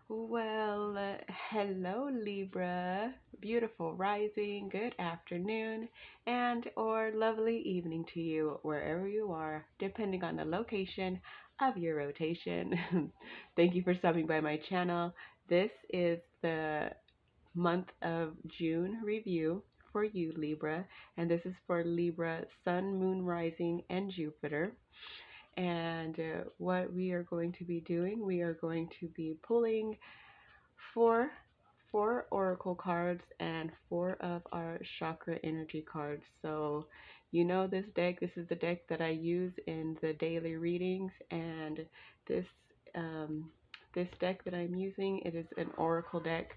Well, hello Libra, beautiful rising, good afternoon, and or lovely evening to you wherever you are, depending on the location of your rotation. Thank you for stopping by my channel. This is the month of June review for you Libra, and this is for Libra, Sun, Moon, Rising, and Jupiter. And what we are going to be doing, we are going to be pulling four oracle cards and four of our chakra energy cards. So you know this deck, this is the deck that I use in the daily readings, and this this deck that I'm using, it is an oracle deck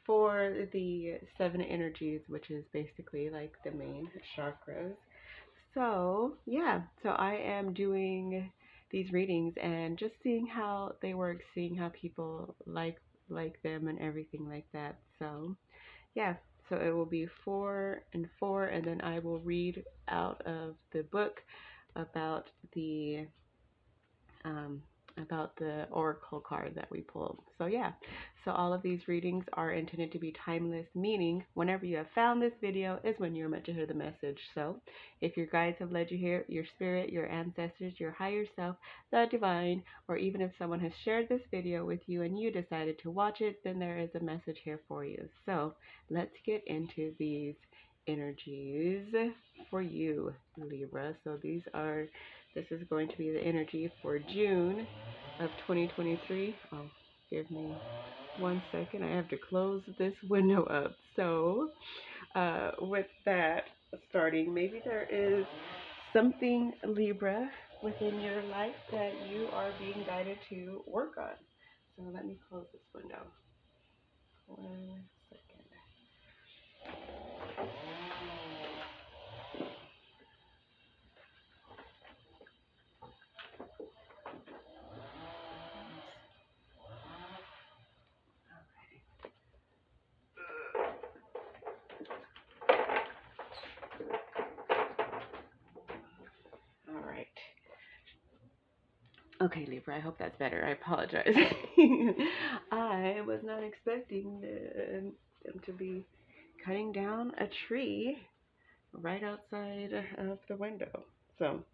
for the seven energies, which is basically like the main chakras. So yeah, so I am doing these readings and just seeing how they work, seeing how people like them and everything like that. So yeah, so it will be four and four, and then I will read out of the book about the um, about the oracle card that we pulled. So yeah, so all of these readings are intended to be timeless, meaning whenever you have found this video is when you're meant to hear the message. So if your guides have led you here, your spirit, your ancestors, your higher self, the divine, or even if someone has shared this video with you and you decided to watch it, then there is a message here for you. So let's get into these energies for you, Libra. So this is going to be the energy for June of 2023. Oh, give me 1 second. I have to close this window up. So, with that starting, maybe there is something, Libra, within your life that you are being guided to work on. So, let me close this window. 1 second. All right. Okay, Libra, I hope that's better. I apologize. I was not expecting them to be cutting down a tree right outside of the window. So,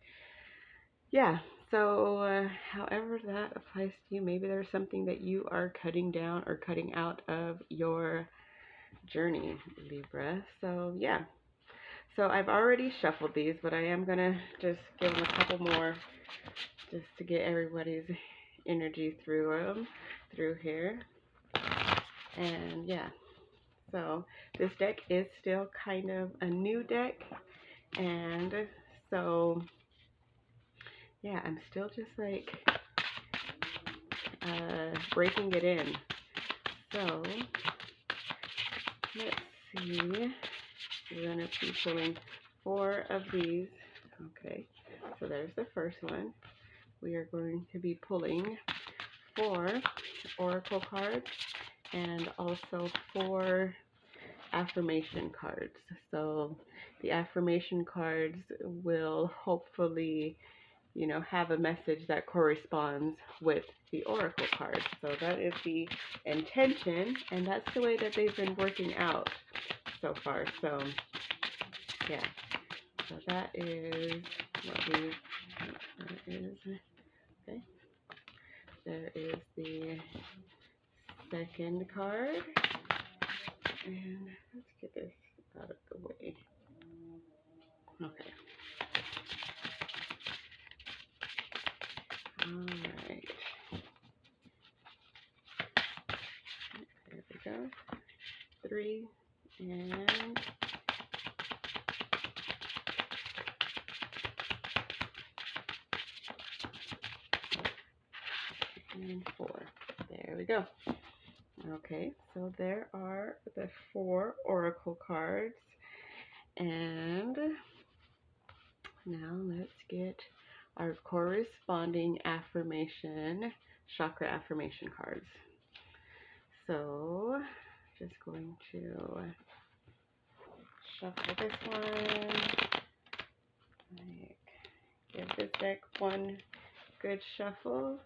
yeah. So, however that applies to you, maybe there's something that you are cutting down or cutting out of your journey, Libra. So, yeah. So, I've already shuffled these, but I am going to just give them a couple more just to get everybody's energy through here. And yeah, so this deck is still kind of a new deck, and so yeah, I'm still just like breaking it in. So let's see, we're gonna be pulling four of these. Okay, so there's the first one. We are going to be pulling four oracle cards and also four affirmation cards. So the affirmation cards will hopefully, have a message that corresponds with the oracle cards. So that is the intention, and that's the way that they've been working out so far. So yeah, so that is okay. There is the second card. And let's get this out of the way. Okay. Alright. There we go. 3 and 4. There we go. Okay, so there are the 4 oracle cards. And now let's get our corresponding chakra affirmation cards. So, just going to shuffle this one. Give this deck one good shuffle,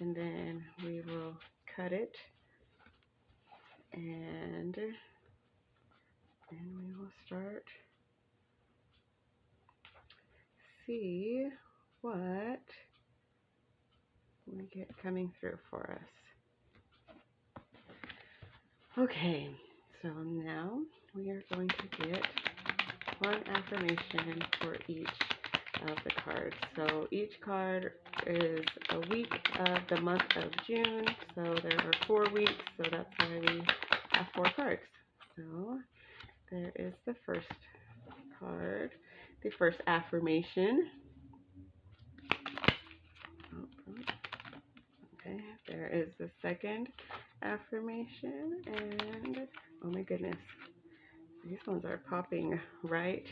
and then we will cut it And we will start, see what we get coming through for us. Okay, so now we are going to get one affirmation for each of the cards. So each card is a week of the month of June. So there are 4 weeks, so that's why we have 4 cards. So there is the first card, the first affirmation. Okay, there is the second affirmation, and oh my goodness, these ones are popping right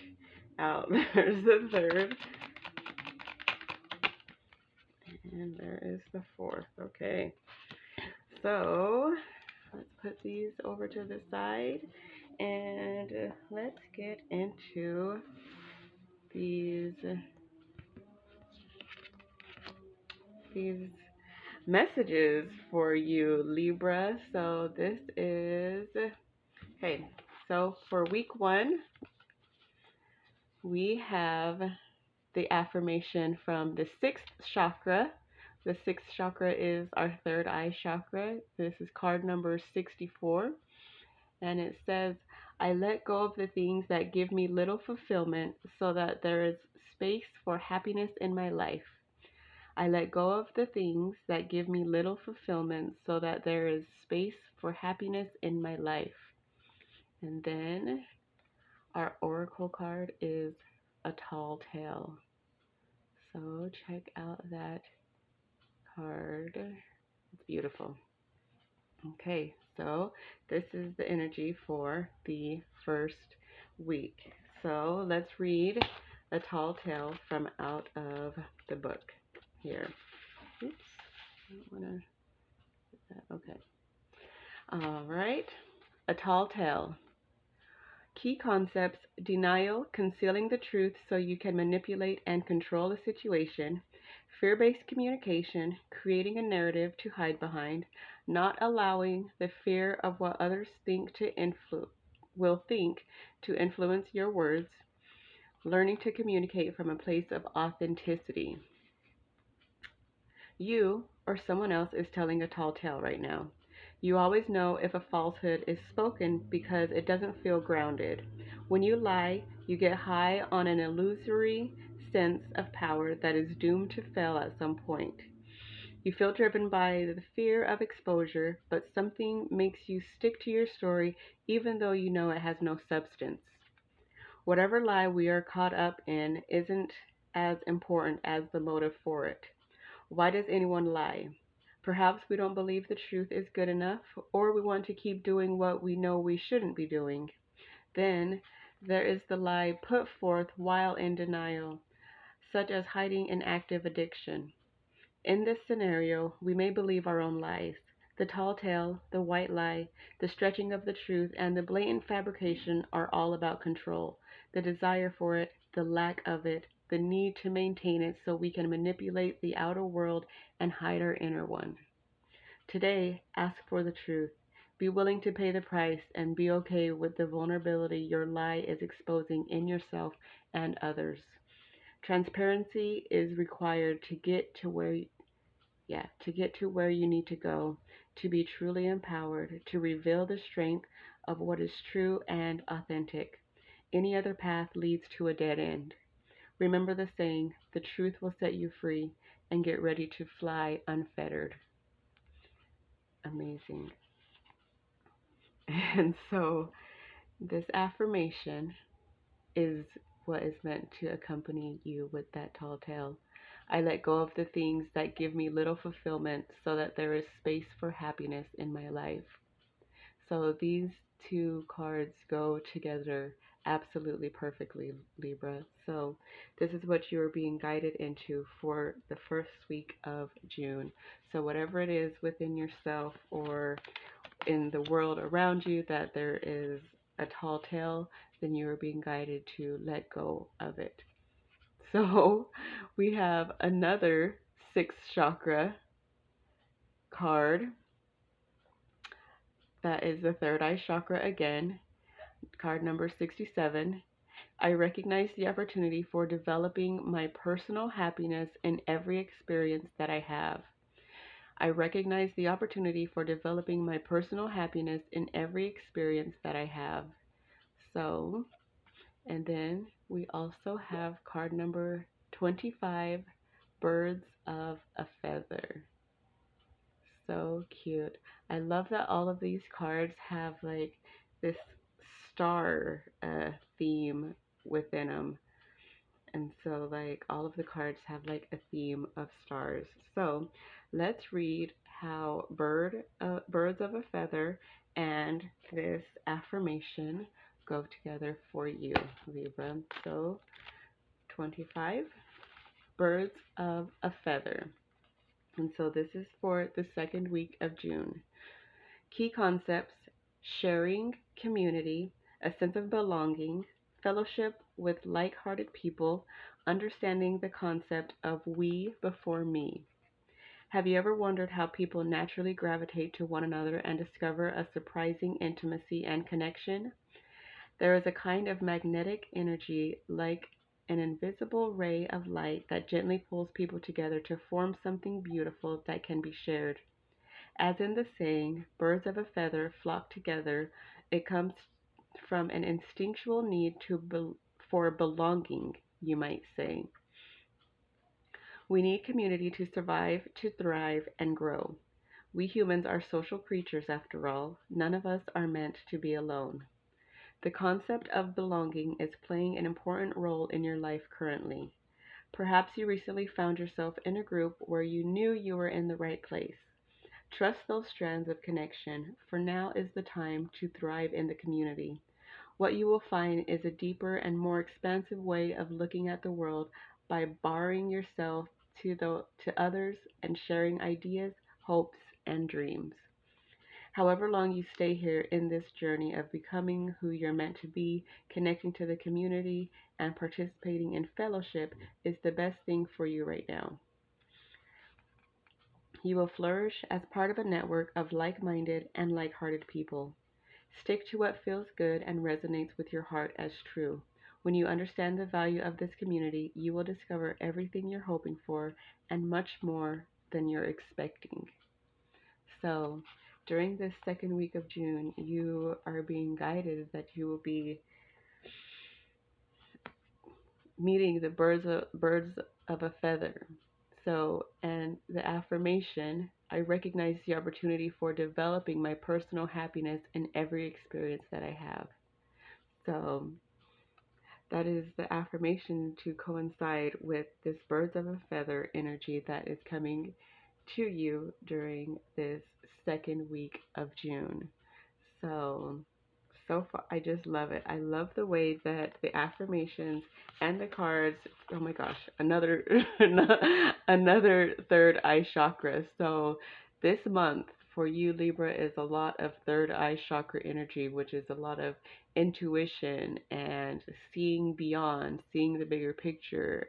out. There's the third, and there is the fourth. Okay, so let's put these over to the side, and let's get into these messages for you, Libra. So this is, okay, so for week 1, we have the affirmation from the 6th chakra. The 6th chakra is our third eye chakra. This is card number 64. And it says, I let go of the things that give me little fulfillment so that there is space for happiness in my life. I let go of the things that give me little fulfillment so that there is space for happiness in my life. And then our oracle card is a tall tale. So check out that card. It's beautiful. Okay, so this is the energy for the first week. So let's read a tall tale from out of the book here. Oops, I don't want to put that. Okay. All right. A tall tale. Key concepts: denial, concealing the truth so you can manipulate and control a situation; fear-based communication, creating a narrative to hide behind; not allowing the fear of what others will think to influence your words; learning to communicate from a place of authenticity. You or someone else is telling a tall tale right now. You always know if a falsehood is spoken because it doesn't feel grounded. When you lie, you get high on an illusory sense of power that is doomed to fail at some point. You feel driven by the fear of exposure, but something makes you stick to your story even though you know it has no substance. Whatever lie we are caught up in isn't as important as the motive for it. Why does anyone lie? Perhaps we don't believe the truth is good enough, or we want to keep doing what we know we shouldn't be doing. Then there is the lie put forth while in denial, such as hiding an active addiction. In this scenario, we may believe our own lies. The tall tale, the white lie, the stretching of the truth, and the blatant fabrication are all about control, the desire for it, the lack of it, the need to maintain it so we can manipulate the outer world and hide our inner one. Today, ask for the truth. Be willing to pay the price and be okay with the vulnerability your lie is exposing in yourself and others. Transparency is required to get to where you need to go, to be truly empowered, to reveal the strength of what is true and authentic. Any other path leads to a dead end. Remember the saying, the truth will set you free, and get ready to fly unfettered. Amazing. And so this affirmation is what is meant to accompany you with that tall tale. I let go of the things that give me little fulfillment so that there is space for happiness in my life. So these 2 cards go together absolutely perfectly, Libra. So this is what you are being guided into for the first week of June. So whatever it is within yourself or in the world around you that there is a tall tale, then you are being guided to let go of it. So we have another 6th chakra card That is the third eye chakra again, card number 67. I recognize the opportunity for developing my personal happiness in every experience that I have. I recognize the opportunity for developing my personal happiness in every experience that I have. So, and then we also have card number 25, Birds of a Feather. So cute. I love that all of these cards have like this star theme within them. And so, like, all of the cards have like a theme of stars. So, let's read how birds of a feather and this affirmation go together for you, Libra. So, 25 birds of a feather. And so, this is for the second week of June. Key concepts: sharing, community, a sense of belonging, fellowship with like hearted people, understanding the concept of we before me. Have you ever wondered how people naturally gravitate to one another and discover a surprising intimacy and connection? There is a kind of magnetic energy, like an invisible ray of light, that gently pulls people together to form something beautiful that can be shared. As in the saying, birds of a feather flock together, it comes from an instinctual need for belonging, you might say. We need community to survive, to thrive, and grow. We humans are social creatures after all. None of us are meant to be alone. The concept of belonging is playing an important role in your life currently. Perhaps you recently found yourself in a group where you knew you were in the right place. Trust those strands of connection, for now is the time to thrive in the community. What you will find is a deeper and more expansive way of looking at the world by baring yourself to others and sharing ideas, hopes, and dreams. However long you stay here in this journey of becoming who you're meant to be, connecting to the community, and participating in fellowship is the best thing for you right now. You will flourish as part of a network of like-minded and like-hearted people. Stick to what feels good and resonates with your heart as true. When you understand the value of this community, you will discover everything you're hoping for and much more than you're expecting. So, during this second week of June, you are being guided that you will be meeting the birds of a feather. So, and the affirmation, I recognize the opportunity for developing my personal happiness in every experience that I have. So, that is the affirmation to coincide with this birds of a feather energy that is coming to you during this second week of June. So far, I just love it. I love the way that the affirmations and the cards, oh my gosh, another another third eye chakra. So this month for you, Libra, is a lot of third eye chakra energy, which is a lot of intuition and seeing beyond, seeing the bigger picture,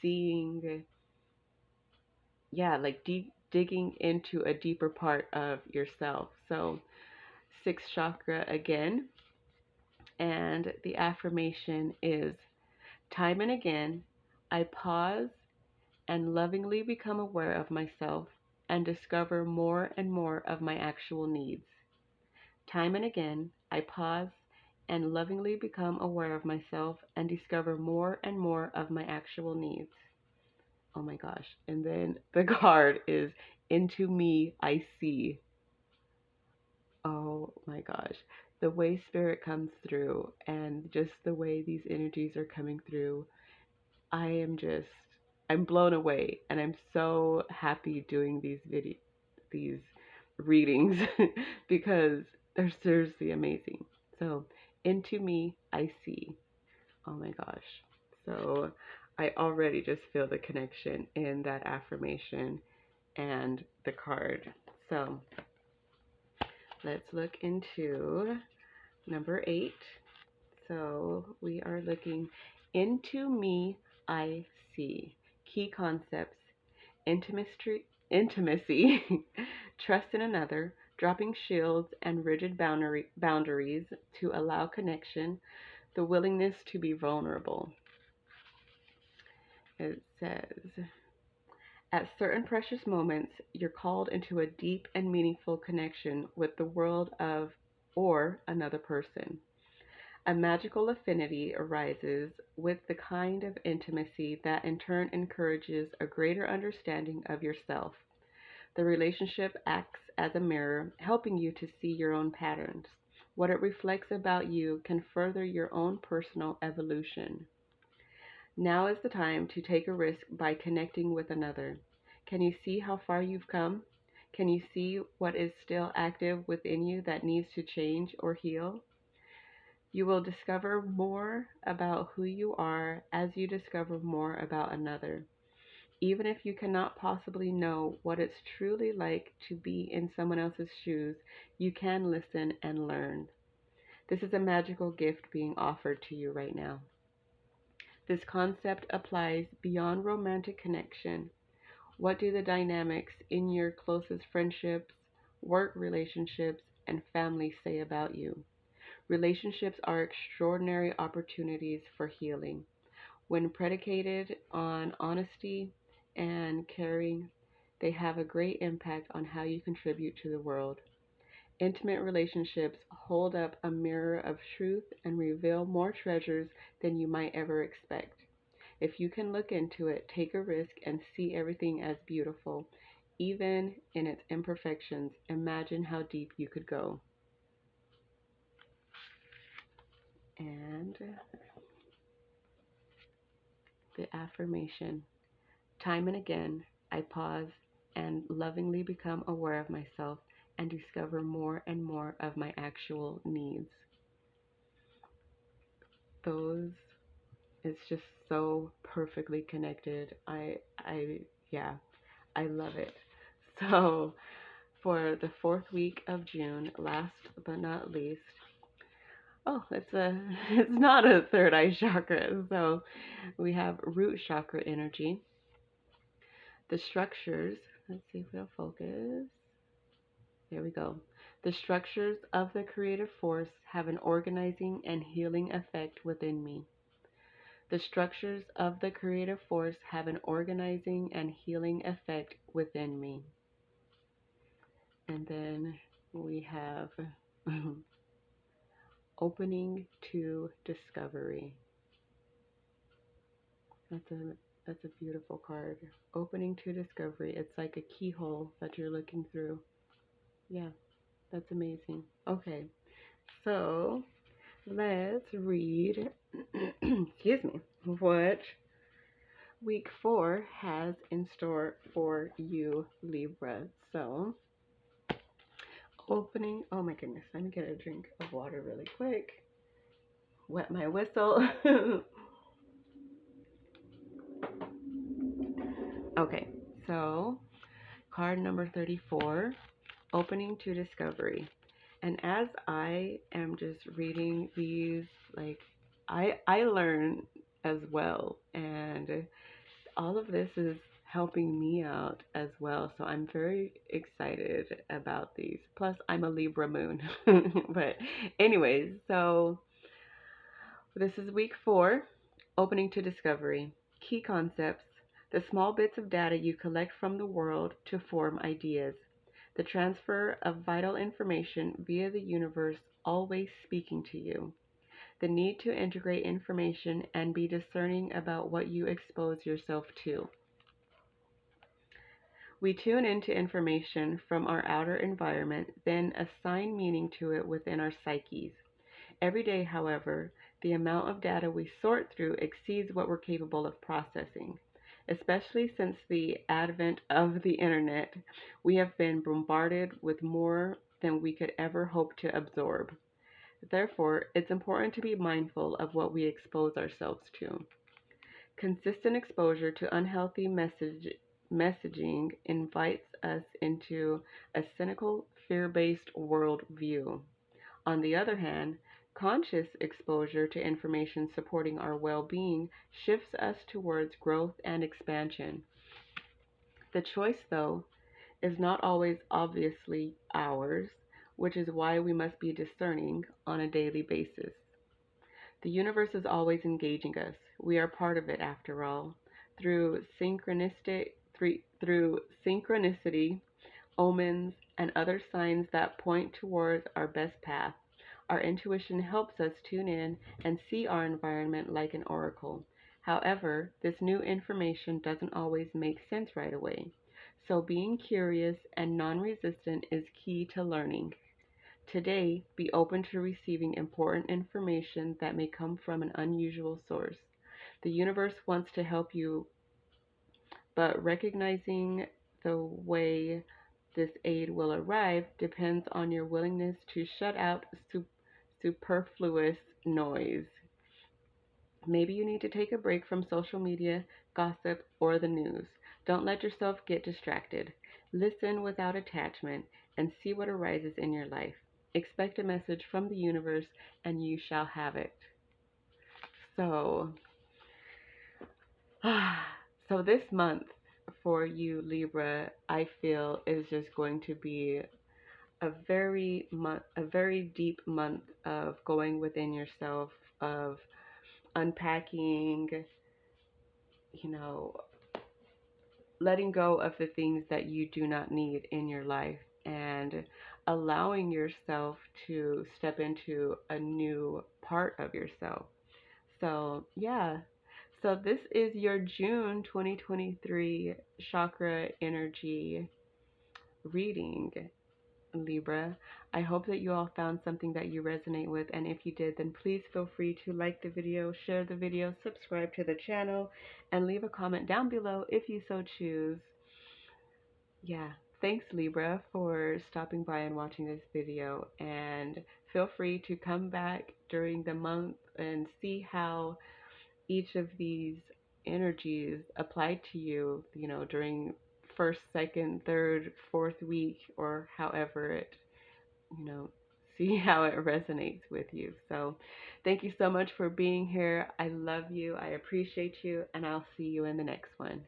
seeing, yeah, like digging into a deeper part of yourself. So sixth chakra again, and the affirmation is: time and again, I pause and lovingly become aware of myself and discover more and more of my actual needs. Time and again, I pause and lovingly become aware of myself and discover more and more of my actual needs. Oh my gosh. And then the card is: into me I see. Oh my gosh. The way spirit comes through and just the way these energies are coming through, I'm blown away, and I'm so happy doing these readings because they're seriously amazing. So, into me I see. Oh my gosh. So, I already just feel the connection in that affirmation and the card. So, let's look into number 8. So we are looking: into me I see. Key concepts: intimacy, trust in another, dropping shields and rigid boundaries to allow connection, the willingness to be vulnerable. It says, at certain precious moments, you're called into a deep and meaningful connection with the world of or another person. A magical affinity arises with the kind of intimacy that in turn encourages a greater understanding of yourself. The relationship acts as a mirror, helping you to see your own patterns. What it reflects about you can further your own personal evolution. Now is the time to take a risk by connecting with another. Can you see how far you've come? Can you see what is still active within you that needs to change or heal? You will discover more about who you are as you discover more about another. Even if you cannot possibly know what it's truly like to be in someone else's shoes, you can listen and learn. This is a magical gift being offered to you right now. This concept applies beyond romantic connection. What do the dynamics in your closest friendships, work relationships, and family say about you? Relationships are extraordinary opportunities for healing. When predicated on honesty and caring, they have a great impact on how you contribute to the world. Intimate relationships hold up a mirror of truth and reveal more treasures than you might ever expect. If you can look into it, take a risk, and see everything as beautiful, even in its imperfections, imagine how deep you could go. And the affirmation. Time and again, I pause and lovingly become aware of myself and discover more and more of my actual needs. Those, it's just so perfectly connected. Yeah, I love it. So, for the 4th week of June, last but not least, it's not a third eye chakra. So, we have root chakra energy. The structures, let's see if it'll focus. There we go. The structures of the creative force have an organizing and healing effect within me. The structures of the creative force have an organizing and healing effect within me. And then we have opening to discovery. That's a beautiful card. Opening to discovery. It's like a keyhole that you're looking through. Yeah, that's amazing. Okay, so let's read, excuse me, what week 4 has in store for you, Libra. So, opening, oh my goodness, let me get a drink of water really quick. Wet my whistle. Okay, so card number 34, opening to discovery. And as I am just reading these, like, I learn as well, and all of this is helping me out as well. So I'm very excited about these. Plus, I'm a Libra moon. But anyways, so this is week 4, opening to discovery. Key concepts: the small bits of data you collect from the world to form ideas. The transfer of vital information via the universe always speaking to you. The need to integrate information and be discerning about what you expose yourself to. We tune into information from our outer environment, then assign meaning to it within our psyches. Every day, however, the amount of data we sort through exceeds what we're capable of processing. Especially since the advent of the internet, we have been bombarded with more than we could ever hope to absorb. Therefore, it's important to be mindful of what we expose ourselves to. Consistent exposure to unhealthy messaging invites us into a cynical, fear-based worldview. On the other hand, conscious exposure to information supporting our well-being shifts us towards growth and expansion. The choice, though, is not always obviously ours, which is why we must be discerning on a daily basis. The universe is always engaging us. We are part of it after all. Through synchronicity, omens, and other signs that point towards our best path. Our intuition helps us tune in and see our environment like an oracle. However, this new information doesn't always make sense right away. So being curious and non-resistant is key to learning. Today, be open to receiving important information that may come from an unusual source. The universe wants to help you, but recognizing the way this aid will arrive depends on your willingness to shut out superfluous noise. Maybe you need to take a break from social media, gossip, or the news. Don't let yourself get distracted. Listen without attachment and see what arises in your life. Expect a message from the universe and you shall have it. So, so this month for you, Libra, I feel is just going to be a very deep month of going within yourself, of unpacking, you know, letting go of the things that you do not need in your life and allowing yourself to step into a new part of yourself. So, yeah. So, this is your June 2023 chakra energy reading, Libra. I hope that you all found something that you resonate with, and if you did, then please feel free to like the video, share the video, subscribe to the channel, and leave a comment down below if you so choose. Yeah, thanks Libra for stopping by and watching this video, and feel free to come back during the month and see how each of these energies apply to you, during first, second, third, fourth week, or however it, you know, see how it resonates with you. So thank you so much for being here. I love you. I appreciate you, and I'll see you in the next one.